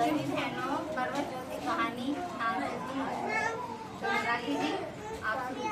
बहनी बहनों, करवा चौथ की कहानी राखी जी आप शुरू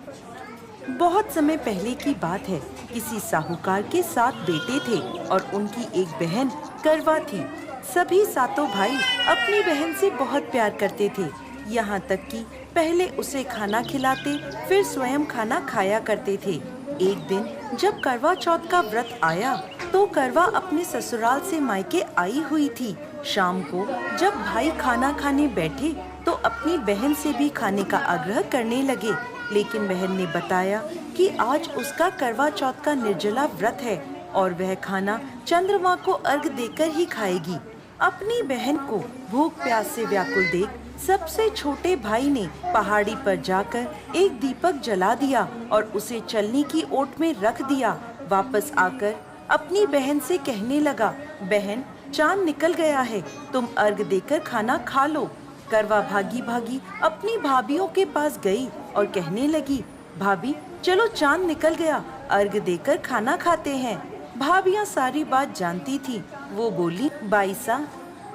कीजिए। बहुत समय पहले की बात है। किसी साहूकार के 7 बेटे थे और उनकी एक बहन करवा थी। सभी सातों भाई अपनी बहन से बहुत प्यार करते थे, यहाँ तक कि पहले उसे खाना खिलाते, फिर स्वयं खाना खाया करते थे। एक दिन जब करवा चौथ का व्रत आया तो करवा अपने ससुराल से मायके आई हुई थी। शाम को जब भाई खाना खाने बैठे तो अपनी बहन से भी खाने का आग्रह करने लगे, लेकिन बहन ने बताया कि आज उसका करवा चौथ का निर्जला व्रत है और वह खाना चंद्रमा को अर्घ देकर ही खाएगी। अपनी बहन को भूख प्यास से व्याकुल देख सबसे छोटे भाई ने पहाड़ी पर जाकर एक दीपक जला दिया और उसे चलनी की ओट में रख दिया। वापस आकर अपनी बहन से कहने लगा, बहन चांद निकल गया है, तुम अर्घ देकर खाना खा लो। करवा भागी भागी अपनी भाभियों के पास गई और कहने लगी, भाभी चलो चांद निकल गया, अर्घ देकर खाना खाते हैं। भाभियां सारी बात जानती थी। वो बोली, बाईसा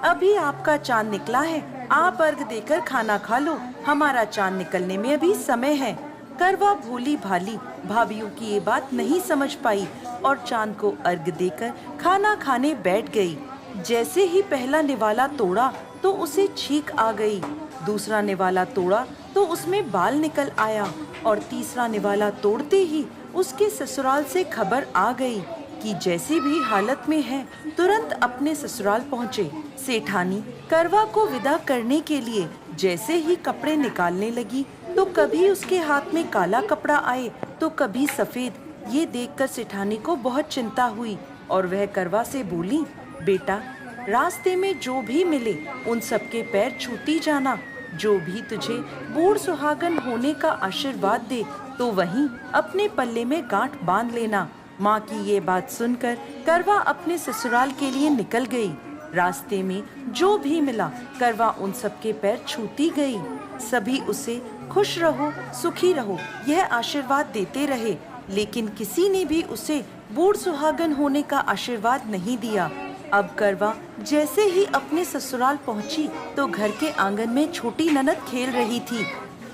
अभी आपका चांद निकला है, आप अर्घ देकर खाना खा लो, हमारा चांद निकलने में अभी समय है। करवा भोली भाली भाभियों की ये बात नहीं समझ पाई और चांद को अर्घ देकर खाना खाने बैठ गई। जैसे ही पहला निवाला तोड़ा तो उसे छींक आ गई, दूसरा निवाला तोड़ा तो उसमें बाल निकल आया और तीसरा निवाला तोड़ते ही उसके ससुराल से खबर आ गई कि जैसी भी हालत में है तुरंत अपने ससुराल पहुँचे। सेठानी करवा को विदा करने के लिए जैसे ही कपड़े निकालने लगी तो कभी उसके हाथ में काला कपड़ा आए तो कभी सफेद। ये देखकर सेठानी को बहुत चिंता हुई और वह करवा से बोली, बेटा रास्ते में जो भी मिले उन सबके पैर छूती जाना, जो भी तुझे बूढ़ सुहागन होने का आशीर्वाद दे तो वहीं अपने पल्ले में गांठ बांध लेना। माँ की ये बात सुनकर करवा अपने ससुराल के लिए निकल गई। रास्ते में जो भी मिला करवा उन सबके पैर छूती गई। सभी उसे खुश रहो सुखी रहो यह आशीर्वाद देते रहे, लेकिन किसी ने भी उसे बूढ़ सुहागन होने का आशीर्वाद नहीं दिया। अब करवा जैसे ही अपने ससुराल पहुंची तो घर के आंगन में छोटी ननद खेल रही थी।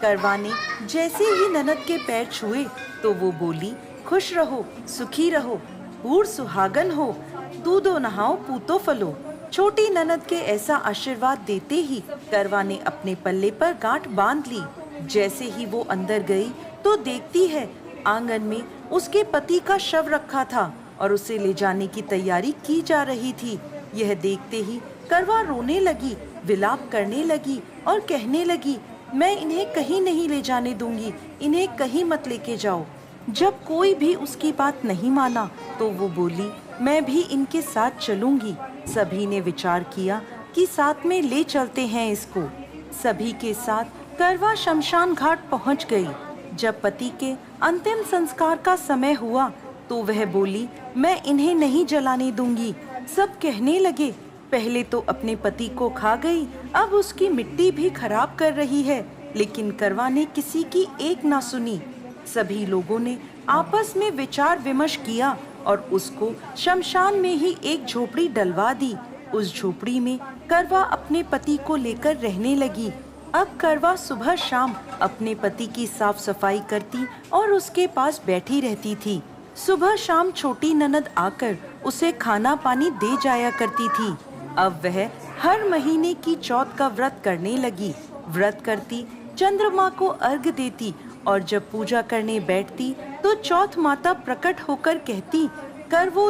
करवा ने जैसे ही ननद के पैर छुए तो वो बोली, खुश रहो सुखी रहो बूढ़ सुहागन हो, दूधो नहाओ पूतो फलो। छोटी ननद के ऐसा आशीर्वाद देते ही करवा ने अपने पल्ले पर गांठ बांध ली। जैसे ही वो अंदर गई तो देखती है आंगन में उसके पति का शव रखा था और उसे ले जाने की तैयारी की जा रही थी। यह देखते ही करवा रोने लगी, विलाप करने लगी और कहने लगी, मैं इन्हें कहीं नहीं ले जाने दूंगी, इन्हें कहीं मत लेके जाओ। जब कोई भी उसकी बात नहीं माना तो वो बोली, मैं भी इनके साथ चलूंगी। सभी ने विचार किया कि साथ में ले चलते हैं इसको। सभी के साथ करवा शमशान घाट पहुंच गई। जब पति के अंतिम संस्कार का समय हुआ तो वह बोली, मैं इन्हें नहीं जलाने दूंगी। सब कहने लगे, पहले तो अपने पति को खा गई, अब उसकी मिट्टी भी खराब कर रही है, लेकिन करवा ने किसी की एक ना सुनी। सभी लोगों ने आपस में विचार विमर्श किया और उसको शमशान में ही एक झोपड़ी डलवा दी। उस झोपड़ी में करवा अपने पति को लेकर रहने लगी। अब करवा सुबह शाम अपने पति की साफ सफाई करती और उसके पास बैठी रहती थी। सुबह शाम छोटी ननद आकर उसे खाना पानी दे जाया करती थी। अब वह हर महीने की चौथ का व्रत करने लगी। व्रत करती, चंद्रमा को अर्घ देती और जब पूजा करने बैठती तो चौथ माता प्रकट होकर कहती, करवो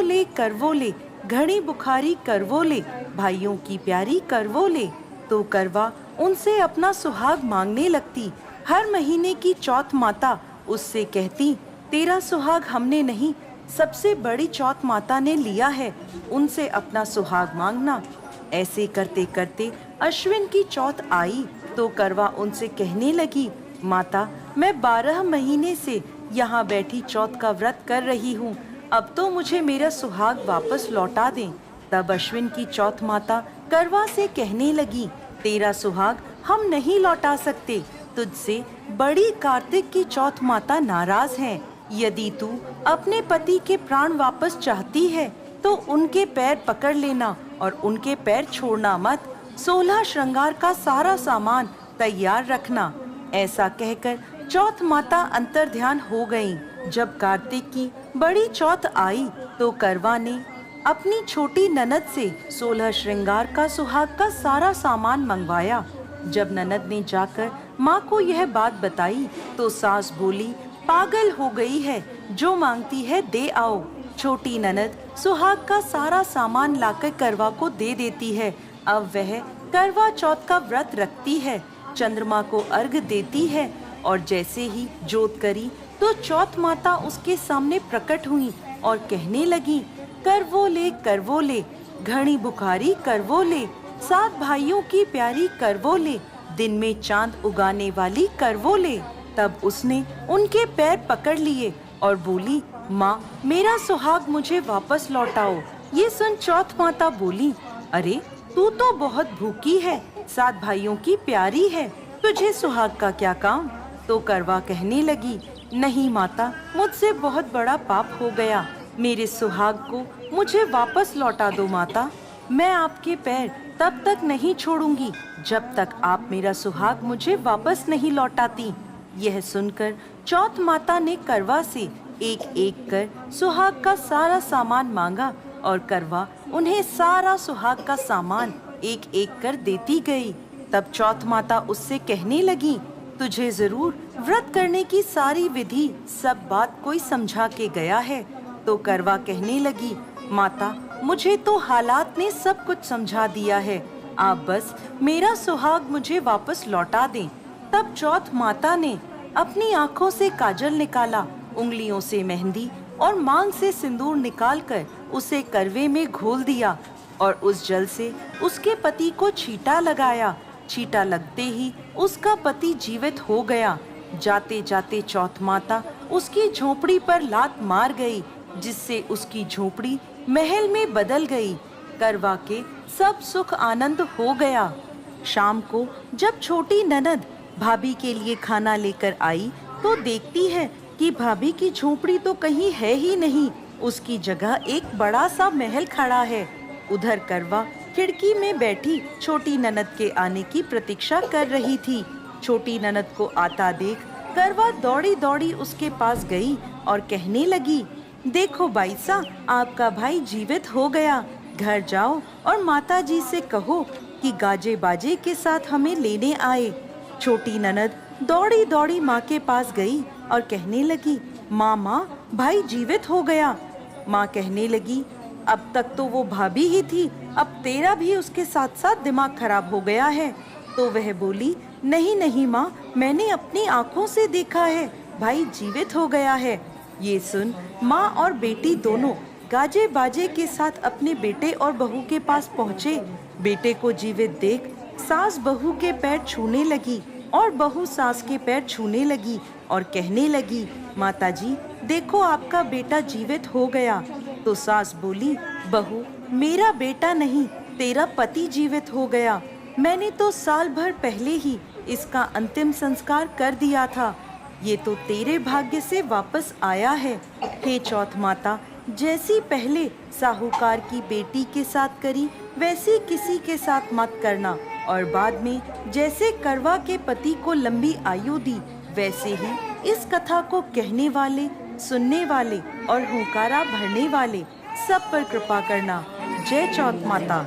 ले घड़ी बुखारी करवो ले, भाइयों की प्यारी करवो ले। तो करवा उनसे अपना सुहाग मांगने लगती। हर महीने की चौथ माता उससे कहती, तेरा सुहाग हमने नहीं, सबसे बड़ी चौथ माता ने लिया है, उनसे अपना सुहाग मांगना। ऐसे करते करते अश्विन की चौथ आई तो करवा उनसे कहने लगी, माता मैं 12 महीने से यहाँ बैठी चौथ का व्रत कर रही हूँ, अब तो मुझे मेरा सुहाग वापस लौटा दें। तब अश्विन की चौथ माता करवा से कहने लगी, तेरा सुहाग हम नहीं लौटा सकते, तुझसे बड़ी कार्तिक की चौथ माता नाराज है। यदि तू अपने पति के प्राण वापस चाहती है तो उनके पैर पकड़ लेना और उनके पैर छोड़ना मत। 16 श्रृंगार का सारा सामान तैयार रखना। ऐसा कहकर चौथ माता अंतर्ध्यान हो गईं। जब कार्तिक की बड़ी चौथ आई तो करवा ने अपनी छोटी ननद से 16 श्रृंगार का सुहाग का सारा सामान मंगवाया। जब ननद ने जाकर माँ को यह बात बताई तो सास बोली, पागल हो गई है, जो मांगती है दे आओ। छोटी ननद सुहाग का सारा सामान लाकर करवा को दे देती है। अब वह करवा चौथ का व्रत रखती है, चंद्रमा को अर्घ देती है और जैसे ही जोत करी तो चौथ माता उसके सामने प्रकट हुई और कहने लगी, करवो ले, घनी बुखारी करवो ले, 7 भाइयों की प्यारी करवो ले, दिन में चांद उगाने वाली करवो ले। तब उसने उनके पैर पकड़ लिए और बोली, माँ मेरा सुहाग मुझे वापस लौटाओ। ये सुन चौथ माता बोली, अरे तू तो बहुत भूखी है, 7 भाइयों की प्यारी है, तुझे सुहाग का क्या काम। तो करवा कहने लगी, नहीं माता, मुझसे बहुत बड़ा पाप हो गया, मेरे सुहाग को मुझे वापस लौटा दो माता। मैं आपके पैर तब तक नहीं छोड़ूंगी जब तक आप मेरा सुहाग मुझे वापस नहीं लौटाती। यह सुनकर चौथ माता ने करवा से एक एक कर सुहाग का सारा सामान मांगा और करवा उन्हें सारा सुहाग का सामान एक एक कर देती गई। तब चौथ माता उससे कहने लगी, तुझे जरूर व्रत करने की सारी विधि सब बात कोई समझा के गया है। तो करवा कहने लगी, माता मुझे तो हालात ने सब कुछ समझा दिया है, आप बस मेरा सुहाग मुझे वापस लौटा दें। तब चौथ माता ने अपनी आँखों से काजल निकाला, उंगलियों से मेहंदी और मांग से सिंदूर निकालकर उसे करवे में घोल दिया और उस जल से उसके पति को छींटा लगाया। छींटा लगते ही उसका पति जीवित हो गया। जाते जाते चौथ माता उसकी झोपड़ी पर लात मार गई, जिससे उसकी झोपड़ी महल में बदल गई। करवा के सब सुख आनंद हो गया। शाम को जब छोटी ननद भाभी के लिए खाना लेकर आई तो देखती है कि भाभी की झोपड़ी तो कहीं है ही नहीं, उसकी जगह एक बड़ा सा महल खड़ा है। उधर करवा खिड़की में बैठी छोटी ननद के आने की प्रतीक्षा कर रही थी। छोटी ननद को आता देख करवा दौड़ी दौड़ी उसके पास गई और कहने लगी, देखो बाईसा, आपका भाई जीवित हो गया, घर जाओ और माताजी से कहो कि गाजे बाजे के साथ हमें लेने आए। छोटी ननद दौड़ी दौड़ी माँ के पास गई और कहने लगी, माँ भाई जीवित हो गया। माँ कहने लगी, अब तक तो वो भाभी ही थी, अब तेरा भी उसके साथ साथ दिमाग खराब हो गया है। तो वह बोली, नहीं माँ, मैंने अपनी आँखों से देखा है, भाई जीवित हो गया है। ये सुन माँ और बेटी दोनों गाजे बाजे के साथ अपने बेटे और बहू के पास पहुँचे। बेटे को जीवित देख सास बहू के पैर छूने लगी और बहू सास के पैर छूने लगी और कहने लगी, माताजी देखो आपका बेटा जीवित हो गया। तो सास बोली, बहू मेरा बेटा नहीं, तेरा पति जीवित हो गया, मैंने तो साल भर पहले ही इसका अंतिम संस्कार कर दिया था, ये तो तेरे भाग्य से वापस आया है। हे चौथ माता, जैसी पहले साहूकार की बेटी के साथ करी वैसी किसी के साथ मत करना, और बाद में जैसे करवा के पति को लंबी आयु दी वैसे ही इस कथा को कहने वाले, सुनने वाले और हुंकारा भरने वाले सब पर कृपा करना। जय चौथ माता।